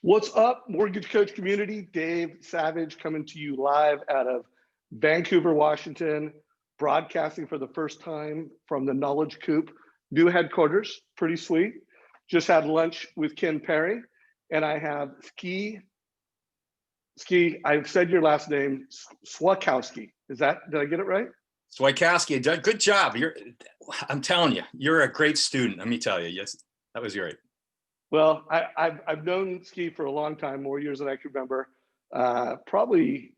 What's up, Mortgage Coach community? Dave Savage coming to you live out of Vancouver, Washington, broadcasting for the first time from the Knowledge Coop, new headquarters, pretty sweet. Just had lunch with Ken Perry, and I have Ski, I've said your last name, Swiatkowski. Did I get it right? Swiatkowski, good job. I'm telling you, you're a great student. Let me tell you, yes, that was great. Well, I've known Ski for a long time, more years than I can remember. It's probably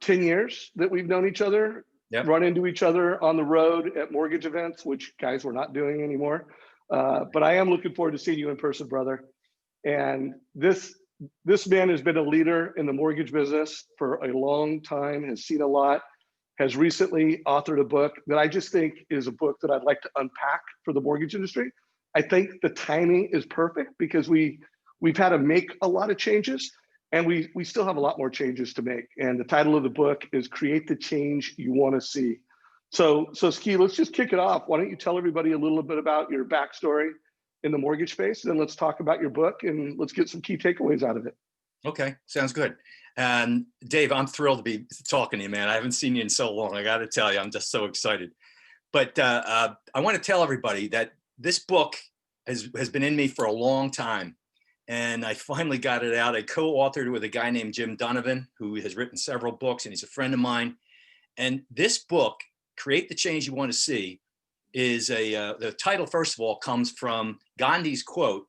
10 years that we've known each other. Yep. Run into each other on the road at mortgage events, which guys we're not doing anymore. But I am looking forward to seeing you in person, brother. And this man has been a leader in the mortgage business for a long time, has seen a lot, has recently authored a book that I just think is a book that I'd like to unpack for the mortgage industry. I think the timing is perfect because we've had to make a lot of changes, and we still have a lot more changes to make. And the title of the book is Create the Change You Want to See. So Ski, let's just kick it off. Why don't you tell everybody a little bit about your backstory in the mortgage space, and then let's talk about your book and let's get some key takeaways out of it. Okay, sounds good. And Dave, I'm thrilled to be talking to you, man. I haven't seen you in so long. I got to tell you, I'm just so excited. But I want to tell everybody that this book has been in me for a long time, and I finally got it out. I co-authored with a guy named Jim Donovan, who has written several books, and he's a friend of mine. And this book, Create the Change You Want to See, is the title, first of all, comes from Gandhi's quote,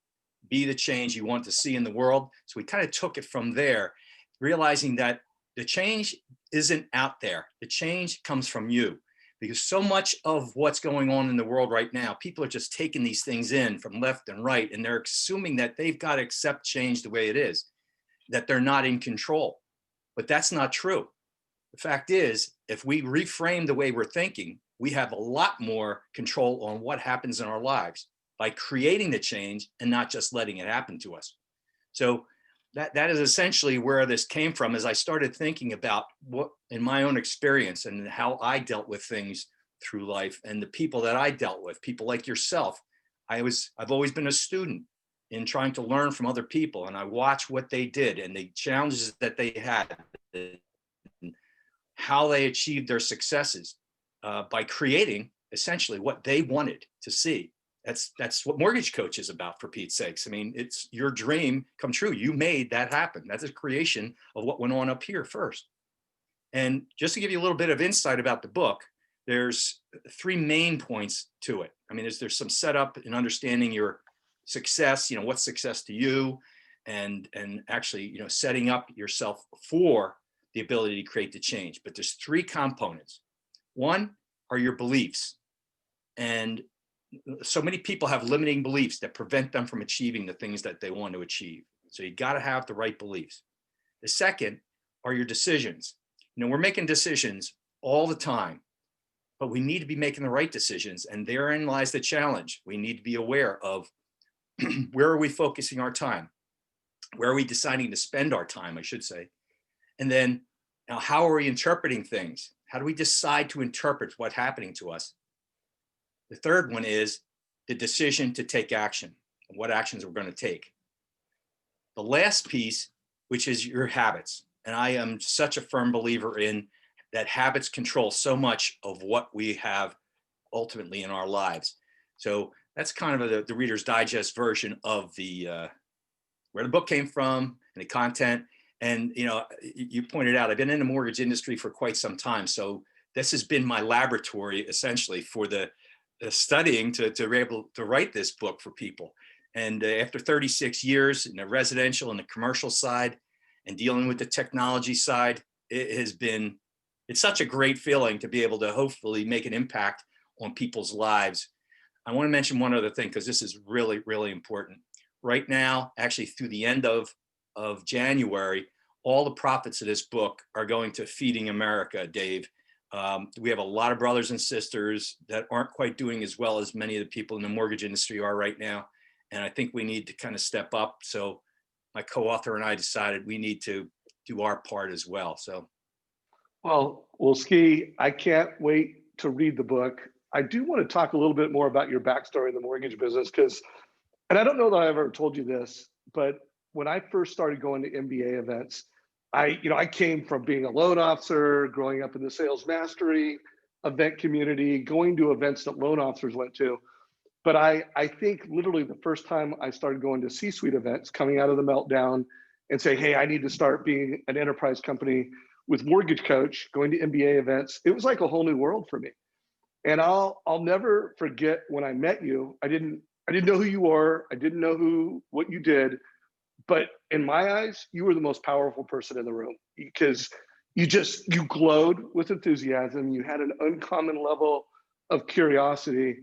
"Be the change you want to see in the world." So we kind of took it from there, realizing that the change isn't out there. The change comes from you. Because so much of what's going on in the world right now, people are just taking these things in from left and right, and they're assuming that they've got to accept change the way it is, that they're not in control. But that's not true. The fact is, if we reframe the way we're thinking, we have a lot more control on what happens in our lives by creating the change and not just letting it happen to us. So that is essentially where this came from, as I started thinking about what in my own experience and how I dealt with things through life and the people that I dealt with, people like yourself. I've always been a student in trying to learn from other people, and I watched what they did and the challenges that they had, and how they achieved their successes by creating essentially what they wanted to see. That's what Mortgage Coach is about, for Pete's sakes. I mean, it's your dream come true. You made that happen. That's a creation of what went on up here first. And just to give you a little bit of insight about the book, there's three main points to it. I mean, there's some setup in understanding your success, what's success to you, and actually, setting up yourself for the ability to create the change. But there's three components. One are your beliefs. And so many people have limiting beliefs that prevent them from achieving the things that they want to achieve. So you got to have the right beliefs. The second are your decisions. We're making decisions all the time, but we need to be making the right decisions. And therein lies the challenge. We need to be aware of where are we focusing our time? Where are we deciding to spend our time, I should say? And then now, how are we interpreting things? How do we decide to interpret what's happening to us? The third one is the decision to take action, and what actions we're going to take. The last piece, which is your habits. And I am such a firm believer in that habits control so much of what we have ultimately in our lives. So that's kind of the Reader's Digest version of where the book came from and the content. And, you pointed out, I've been in the mortgage industry for quite some time. So this has been my laboratory essentially for the studying to be able to write this book for people. And after 36 years in the residential and the commercial side and dealing with the technology side, it's such a great feeling to be able to hopefully make an impact on people's lives. I want to mention one other thing, because this is really, really important. Right now, actually through the end of January, all the profits of this book are going to Feeding America, Dave. We have a lot of brothers and sisters that aren't quite doing as well as many of the people in the mortgage industry are right now. And I think we need to kind of step up. So my co-author and I decided we need to do our part as well. So. Well, Ski, I can't wait to read the book. I do want to talk a little bit more about your backstory in the mortgage business, and I don't know that I ever told you this, but when I first started going to MBA events, I came from being a loan officer, growing up in the sales mastery event community, going to events that loan officers went to. But I think literally the first time I started going to C-suite events, coming out of the meltdown and say, hey, I need to start being an enterprise company with Mortgage Coach, going to MBA events, it was like a whole new world for me. And I'll never forget when I met you. I didn't know who you were. I didn't know what you did. But in my eyes, you were the most powerful person in the room because you glowed with enthusiasm. You had an uncommon level of curiosity,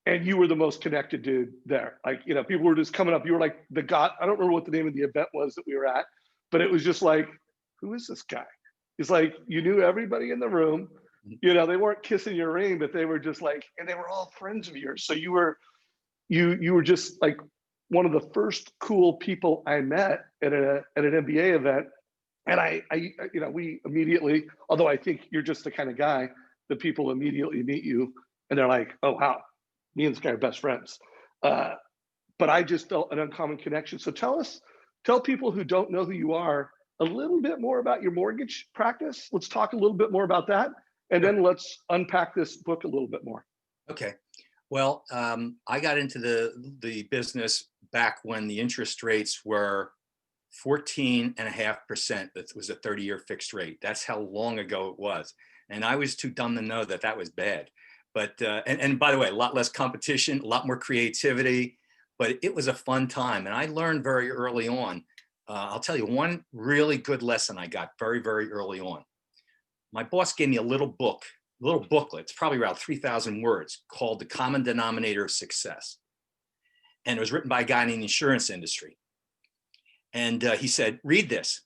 and you were the most connected dude there. Like, people were just coming up. You were like the god. I don't remember what the name of the event was that we were at, but it was just like, who is this guy? It's like you knew everybody in the room. They weren't kissing your ring, but they were just like, and they were all friends of yours. So you were just like one of the first cool people I met at an MBA event. And we immediately, although I think you're just the kind of guy that people immediately meet you and they're like, oh, wow, me and this guy are best friends. But I just felt an uncommon connection. So tell people who don't know who you are a little bit more about your mortgage practice. Let's talk a little bit more about that. And then let's unpack this book a little bit more. Okay. Well, I got into the business back when the interest rates were 14.5%. That was a 30-year fixed rate. That's how long ago it was. And I was too dumb to know that was bad. But, and by the way, a lot less competition, a lot more creativity, but it was a fun time. And I learned very early on. I'll tell you one really good lesson I got very, very early on. My boss gave me a little booklet. It's probably around 3,000 words, called The Common Denominator of Success. And it was written by a guy in the insurance industry. And he said, read this.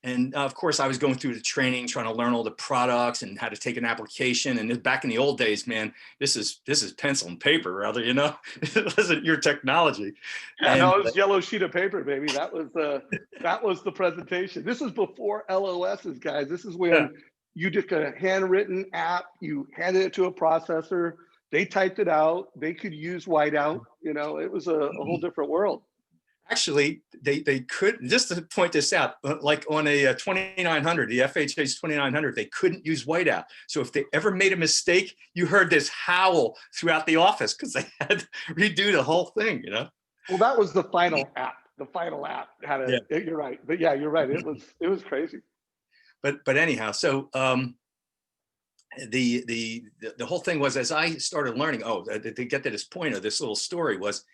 And of course, I was going through the training, trying to learn all the products and how to take an application. And back in the old days, man, this is pencil and paper, rather, it wasn't your technology. Yeah, no, it was yellow sheet of paper, baby. That was the presentation. This is before LOSs, guys. This is when you took a handwritten app, you handed it to a processor, they typed it out, they could use whiteout. It was a whole different world. Actually, they could, just to point this out, like on a 2900, the FHA's 2900, they couldn't use whiteout. So if they ever made a mistake, you heard this howl throughout the office because they had to redo the whole thing, Well, that was the final app. The final app had a, you're right. But yeah, you're right. It was crazy. But anyhow, so the whole thing was, as I started learning, to get to this point of this little story was,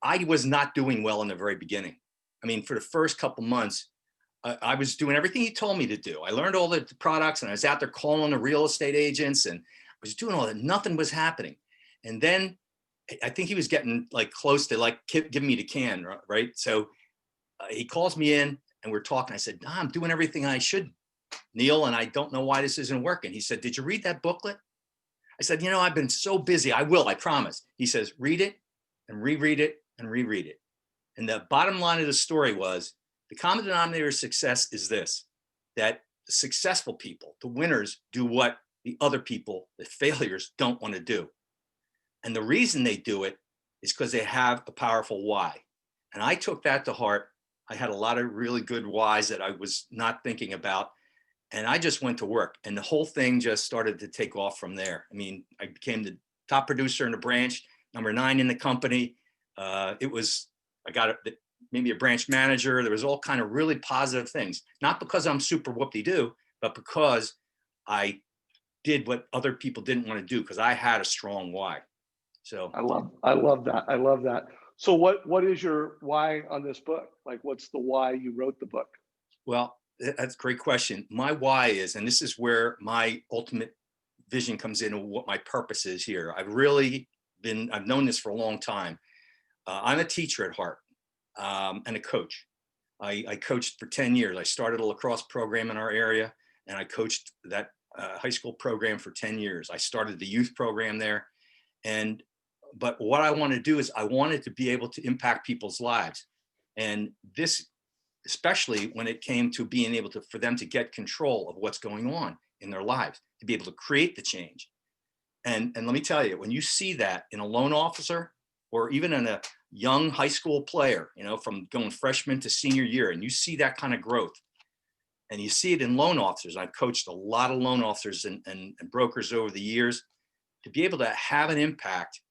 I was not doing well in the very beginning. I mean, for the first couple months, I was doing everything he told me to do. I learned all the products and I was out there calling the real estate agents and I was doing all that. Nothing was happening. And then I think he was getting like close to like giving me the can, right? So he calls me in and we're talking. I said, I'm doing everything I should, Neil, and I don't know why this isn't working. He said, did you read that booklet? I said, I've been so busy. I will, I promise. He says, read it and reread it and reread it. And the bottom line of the story was, the common denominator of success is this, that the successful people, the winners, do what the other people, the failures, don't want to do. And the reason they do it is because they have a powerful why. And I took that to heart. I had a lot of really good whys that I was not thinking about. And I just went to work and the whole thing just started to take off from there. I mean, I became the top producer in the branch, number 9 in the company. I got maybe a branch manager. There was all kind of really positive things, not because I'm super whoop-de-doo, but because I did what other people didn't want to do because I had a strong why. So I love that. I love that. So what is your why on this book? Like, what's the why you wrote the book? Well, that's a great question. My why is, and this is where my ultimate vision comes in and what my purpose is here. I've known this for a long time. I'm a teacher at heart and a coach. I coached for 10 years. I started a lacrosse program in our area and I coached that high school program for 10 years. I started the youth program there. But what I want to do is I wanted to be able to impact people's lives. And this, especially when it came to being able to, for them to get control of what's going on in their lives, to be able to create the change. And let me tell you, when you see that in a loan officer or even in a young high school player, from going freshman to senior year, and you see that kind of growth, and you see it in loan officers. I've coached a lot of loan officers and brokers over the years. To be able to have an impact,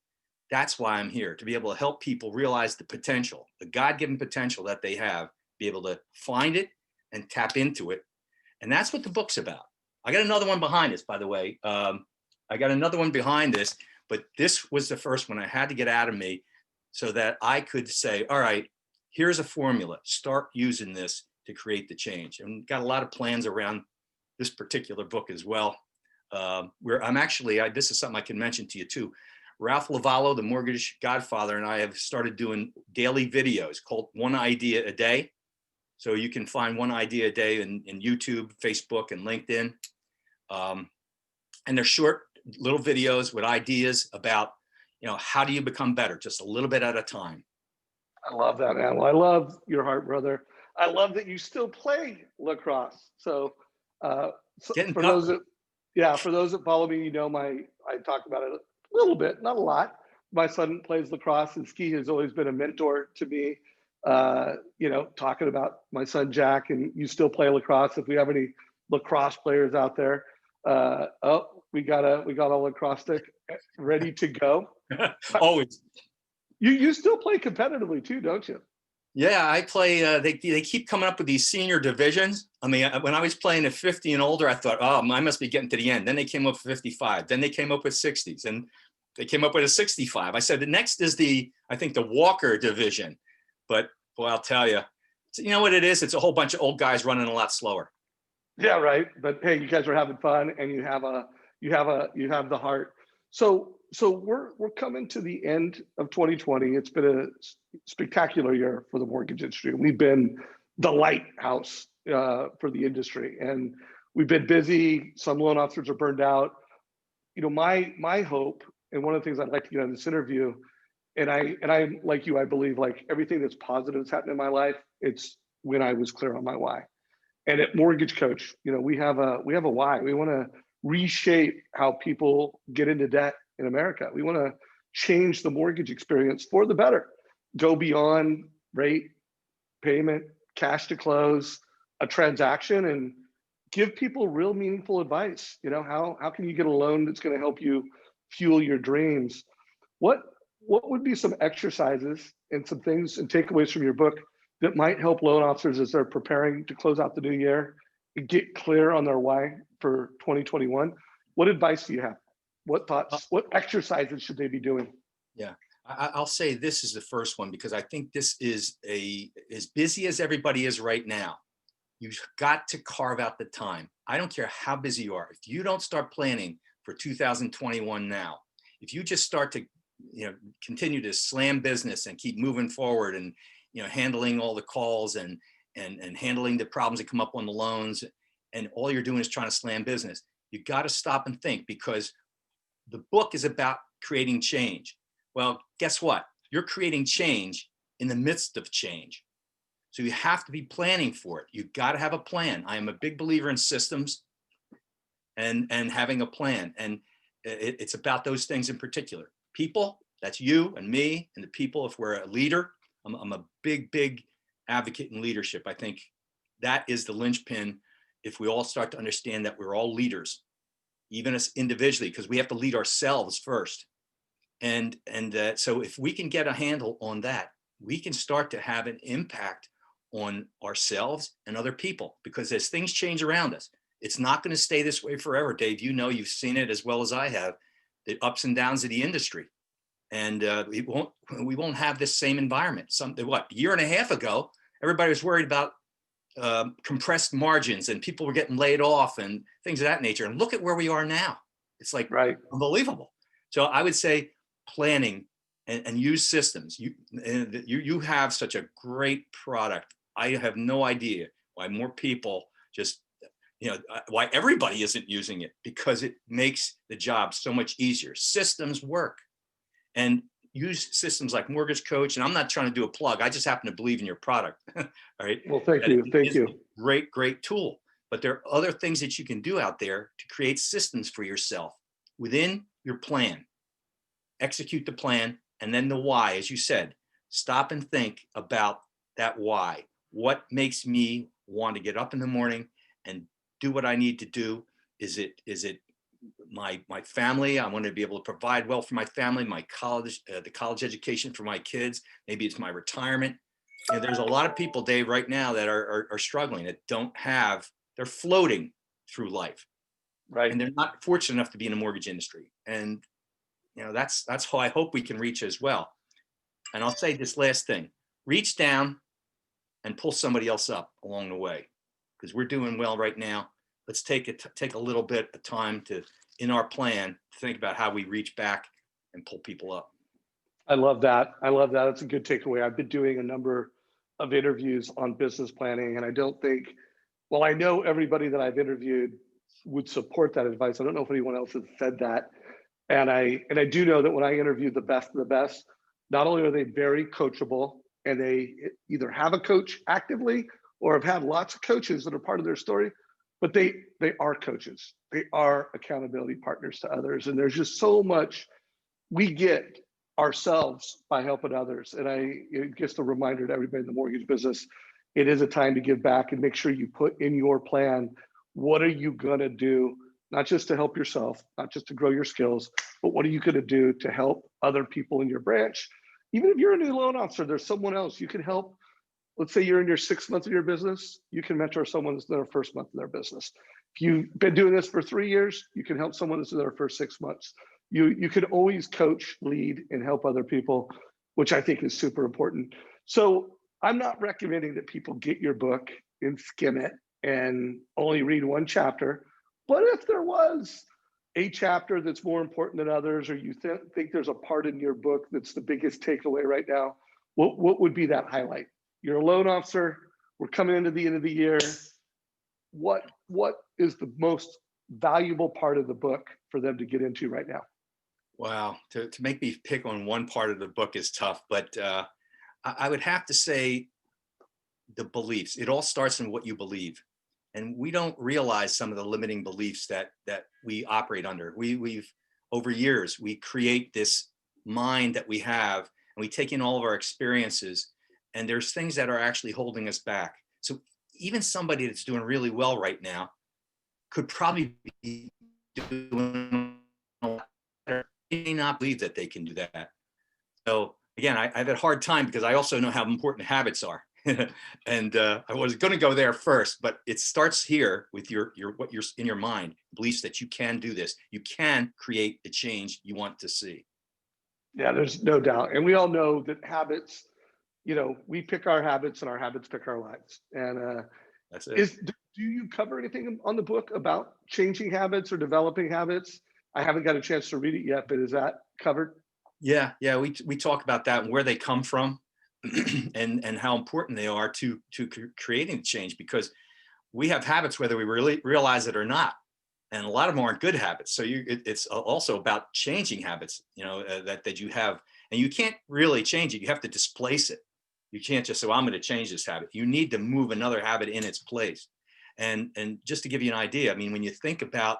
that's why I'm here, to be able to help people realize the potential, the God-given potential that they have, be able to find it and tap into it. And that's what the book's about. I got another one behind this, by the way. I got another one behind this, but this was the first one I had to get out of me so that I could say, all right, here's a formula. Start using this to create the change. And got a lot of plans around this particular book as well. Where I'm actually, this is something I can mention to you too. Ralph Lavallo, the mortgage godfather, and I have started doing daily videos called One Idea a Day. So you can find One Idea a Day in YouTube, Facebook, and LinkedIn. And they're short little videos with ideas about, how do you become better, just a little bit at a time. I love that, man. Well, I love your heart, brother. I love that you still play lacrosse. So, for those that follow me, I talk about it a little bit, not a lot. My son plays lacrosse, and Ski has always been a mentor to me. Talking about my son Jack, and you still play lacrosse. If we have any lacrosse players out there, we got a lacrosse stick ready to go. Always. You still play competitively too, don't you? Yeah, I play. They keep coming up with these senior divisions. I mean, when I was playing at 50 and older, I thought, oh, I must be getting to the end. Then they came up with 55. Then they came up with 60s, and they came up with a 65. I said the next is I think the Walker division. But boy, I'll tell you, you know what it is? It's a whole bunch of old guys running a lot slower. Yeah, right. But hey, you guys are having fun, and you have the heart. So we're coming to the end of 2020. It's been a spectacular year for the mortgage industry. We've been the lighthouse for the industry, and we've been busy. Some loan officers are burned out. My hope, and one of the things I'd like to get on this interview, and I like you, I believe like everything that's positive that's happened in my life, it's when I was clear on my why. And at Mortgage Coach, we have a why. We want to reshape how people get into debt in America. We want to change the mortgage experience for the better, go beyond rate, payment, cash to close, a transaction, and give people real meaningful advice. How can you get a loan that's going to help you fuel your dreams? What would be some exercises and some things and takeaways from your book that might help loan officers as they're preparing to close out the new year and get clear on their why for 2021? What advice do you have? What thoughts, what exercises should they be doing? Yeah, I'll say this is the first one, because I think this is as busy as everybody is right now. You've got to carve out the time. I don't care how busy you are. If you don't start planning for 2021 now, if you just start to continue to slam business and keep moving forward and handling all the calls and handling the problems that come up on the loans, and all you're doing is trying to slam business, you got to stop and think, because the book is about creating change. Well, guess what? You're creating change in the midst of change. So you have to be planning for it. You got to have a plan. I am a big believer in systems and having a plan. And it's about those things in particular. People, that's you and me and the people. If we're a leader, I'm a big advocate in leadership. I think that is the linchpin. If we all start to understand that we're all leaders, even us individually, because we have to lead ourselves first. And so if we can get a handle on that, we can start to have an impact on ourselves and other people, because as things change around us, it's not going to stay this way forever. Dave, you've seen it as well as I have, the ups and downs of the industry. And we won't have this same environment. A year and a half ago, everybody was worried about compressed margins and people were getting laid off and things of that nature. And look at where we are now. It's like unbelievable. So I would say planning and use systems. You have such a great product. I have no idea why more people why everybody isn't using it, because it makes the job so much easier. Systems work. And use systems like Mortgage Coach. And I'm not trying to do a plug. I just happen to believe in your product. All right. Well, thank you. Thank you. Great tool. But there are other things that you can do out there to create systems for yourself within your plan. Execute the plan, and then the why, as you said. stop and think about that why. What makes me want to get up in the morning and do what I need to do? Is it my family? I want to be able to provide well for my family, my college, the college education for my kids. Maybe it's my retirement. You know, there's a lot of people, Dave, right now that are struggling, that don't have, they're floating through life, Right. and they're not fortunate enough to be in the mortgage industry. And you know, that's how I hope we can reach as well. And I'll say this last thing: reach down and pull somebody else up along the way, because we're doing well right now. Let's take a little bit of time to, in our plan, think about how we reach back and pull people up. I love that. I love that. It's a good takeaway. I've been doing a number of interviews on business planning, and I don't think, well, I know everybody that I've interviewed would support that advice. I don't know if anyone else has said that. And I do know that when I interview the best of the best, not only are they very coachable and they either have a coach actively or have had lots of coaches that are part of their story, but they are coaches. They are accountability partners to others. And there's just so much we get ourselves by helping others. And it gets a reminder to everybody in the mortgage business, it is a time to give back, and make sure you put in your plan, what are you gonna do, not just to help yourself, not just to grow your skills, but what are you gonna do to help other people in your branch? Even if you're a new loan officer, there's someone else you can help. Let's say you're in your 6th month of your business, you can mentor someone that's in their 1st month of their business. If you've been doing this for 3 years, you can help someone that's in their first 6 months. You can always coach, lead, and help other people, which I think is super important. So I'm not recommending that people get your book and skim it and only read one chapter. But if there was a chapter that's more important than others, or you think there's a part in your book that's the biggest takeaway right now, what would be that highlight? You're a loan officer. We're coming into the end of the year. What is the most valuable part of the book for them to get into right now? Wow, to make me pick on one part of the book is tough, but I would have to say the beliefs. It all starts in what you believe, and we don't realize some of the limiting beliefs that we operate under. We've over years we create this mind that we have, and we take in all of our experiences, and there's things that are actually holding us back. So even somebody that's doing really well right now could probably be doing a lot better. They may not believe that they can do that. So again, I have a hard time because I also know how important habits are. And I was going to go there first, but it starts here with your what you're in your mind, beliefs that you can do this. You can create the change you want to see. Yeah, there's no doubt. And we all know that habits, we pick our habits and our habits pick our lives. And That's it. do you cover anything on the book about changing habits or developing habits? I haven't got a chance to read it yet, but is that covered? Yeah, we talk about that and where they come from, and how important they are to creating change, because we have habits whether we really realize it or not, and a lot of them aren't good habits. So it's also about changing habits, that you have, and you can't really change it. You have to displace it. You can't just say, well, I'm going to change this habit. You need to move another habit in its place. And just to give you an idea, I mean, when you think about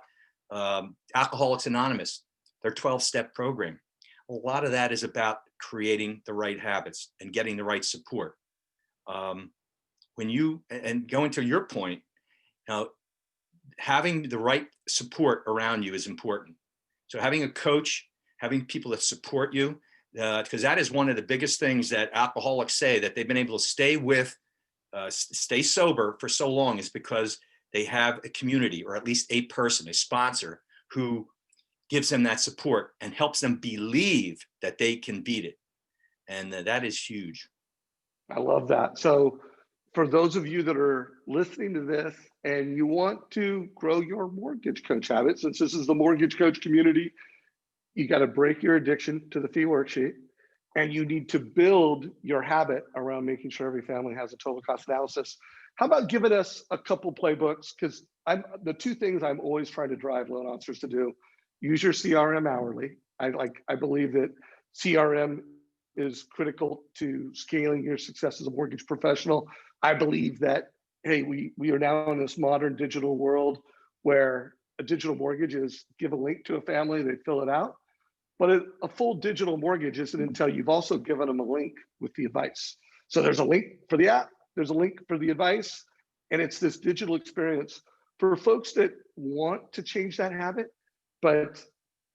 Alcoholics Anonymous, their 12-step program, a lot of that is about creating the right habits and getting the right support. When you, and going to your point, having the right support around you is important. So having a coach, having people that support you, because that is one of the biggest things that alcoholics say, that they've been able to stay sober for so long, is because they have a community, or at least a person, a sponsor, who gives them that support and helps them believe that they can beat it. And that is huge. I love that. So for those of you that are listening to this and you want to grow your mortgage coach habit, since this is the mortgage coach community, you got to break your addiction to the fee worksheet, and you need to build your habit around making sure every family has a total cost analysis. How about giving us a couple playbooks? Because the two things I'm always trying to drive loan officers to do: use your CRM hourly. I believe that CRM is critical to scaling your success as a mortgage professional. I believe that, hey, we are now in this modern digital world where a digital mortgage is give a link to a family, they fill it out. But a full digital mortgage isn't until you've also given them a link with the advice. So there's a link for the app, there's a link for the advice, and it's this digital experience for folks that want to change that habit. But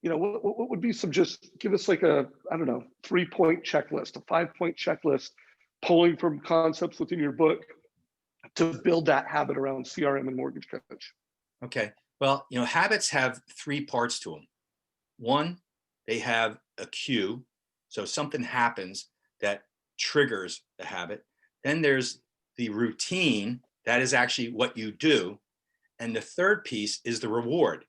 what would be some, just give us like a, I don't know, 3-point checklist, a 5-point checklist, pulling from concepts within your book to build that habit around CRM and mortgage coach. Okay. Well, habits have 3 parts to them. One, they have a cue. So something happens that triggers the habit. Then there's the routine. That is actually what you do. And the third piece is the reward.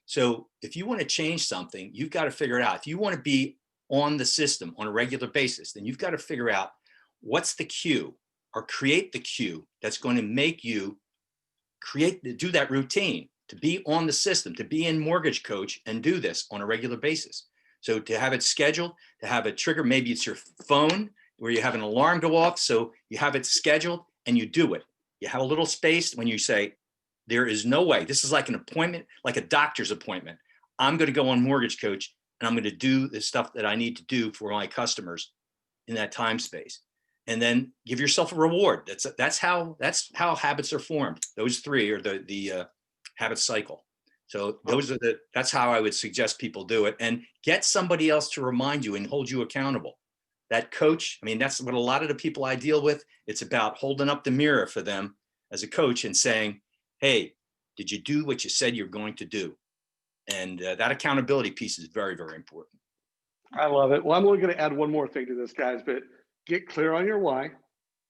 So if you want to change something, you've got to figure it out. If you want to be on the system on a regular basis, then you've got to figure out what's the cue, or create the cue that's going to make you do that routine, to be on the system, to be in Mortgage Coach and do this on a regular basis. So to have it scheduled, to have a trigger, maybe it's your phone where you have an alarm go off. So you have it scheduled and you do it. You have a little space when you say, there is no way, this is like an appointment, like a doctor's appointment. I'm going to go on Mortgage Coach and I'm going to do the stuff that I need to do for my customers in that time space. And then give yourself a reward. That's how habits are formed. Those 3 are the habit cycle. So that's how I would suggest people do it, and get somebody else to remind you and hold you accountable. That coach, I mean, that's what a lot of the people I deal with, it's about holding up the mirror for them as a coach and saying, hey, did you do what you said you're going to do? And that accountability piece is very, very important. I love it. Well, I'm only going to add one more thing to this, guys, but get clear on your why.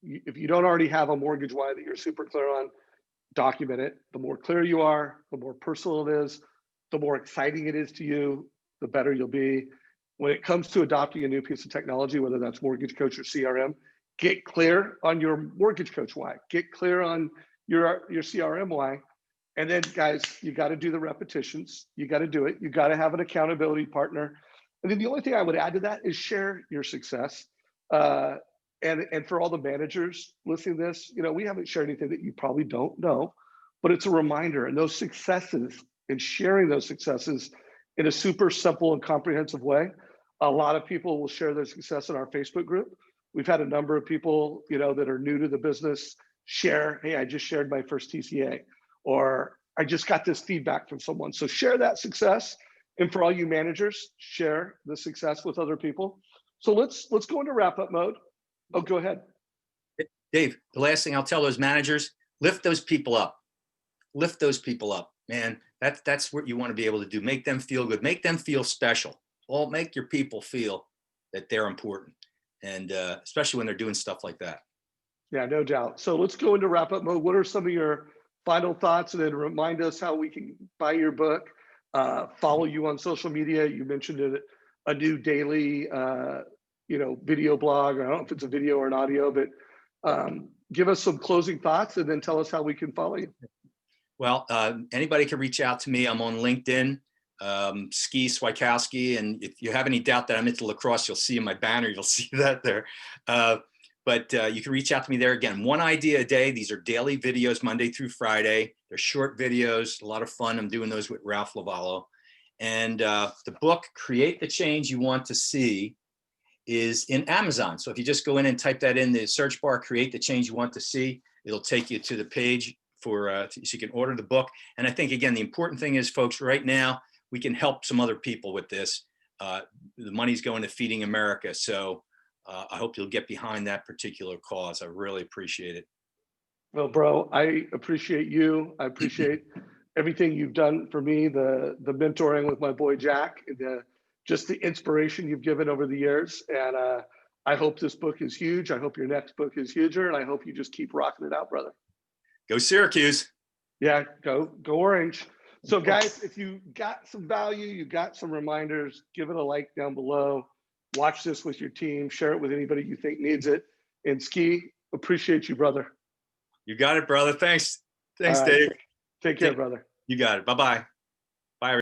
If you don't already have a mortgage why that you're super clear on, document it. The more clear you are, the more personal it is, the more exciting it is to you, the better you'll be. When it comes to adopting a new piece of technology, whether that's Mortgage Coach or CRM, get clear on your Mortgage Coach why. Get clear on your CRM why. And then, guys, you got to do the repetitions. You got to do it. You got to have an accountability partner. And then the only thing I would add to that is share your success. And for all the managers listening to this, we haven't shared anything that you probably don't know, but it's a reminder. And those successes, and sharing those successes in a super simple and comprehensive way. A lot of people will share their success in our Facebook group. We've had a number of people, that are new to the business share, hey, I just shared my first TCA, or I just got this feedback from someone. So share that success. And for all you managers, share the success with other people. So let's go into wrap up mode. Oh, go ahead. Dave, the last thing I'll tell those managers, lift those people up. Lift those people up, man. That's what you want to be able to do. Make them feel good. Make them feel special. Make your people feel that they're important. And especially when they're doing stuff like that. Yeah, no doubt. So let's go into wrap up mode. What are some of your final thoughts? And then remind us how we can buy your book, follow you on social media. You mentioned a new daily video blog. I don't know if it's a video or an audio, but give us some closing thoughts and then tell us how we can follow you. Well, anybody can reach out to me. I'm on LinkedIn, Ski Swiatkowski. And if you have any doubt that I'm into lacrosse, you'll see in my banner, you'll see that there. But you can reach out to me there. Again, 1 idea a day. These are daily videos, Monday through Friday. They're short videos, a lot of fun. I'm doing those with Ralph Lavallo. And the book, Create the Change You Want to See, is in Amazon. So if you just go in and type that in the search bar, Create the Change You Want to See, it'll take you to the page so you can order the book. And I think, again, the important thing is, folks, right now, we can help some other people with this. The money's going to Feeding America. So I hope you'll get behind that particular cause. I really appreciate it. Well, bro, I appreciate you. I appreciate everything you've done for me, the mentoring with my boy Jack, just the inspiration you've given over the years. And I hope this book is huge. I hope your next book is huger. And I hope you just keep rocking it out, brother. Go Syracuse. Yeah, go Orange. So guys, if you got some value, you got some reminders, give it a like down below. Watch this with your team. Share it with anybody you think needs it. And Ski, appreciate you, brother. You got it, brother. Thanks, Dave. Take care, brother. You got it. Bye-bye.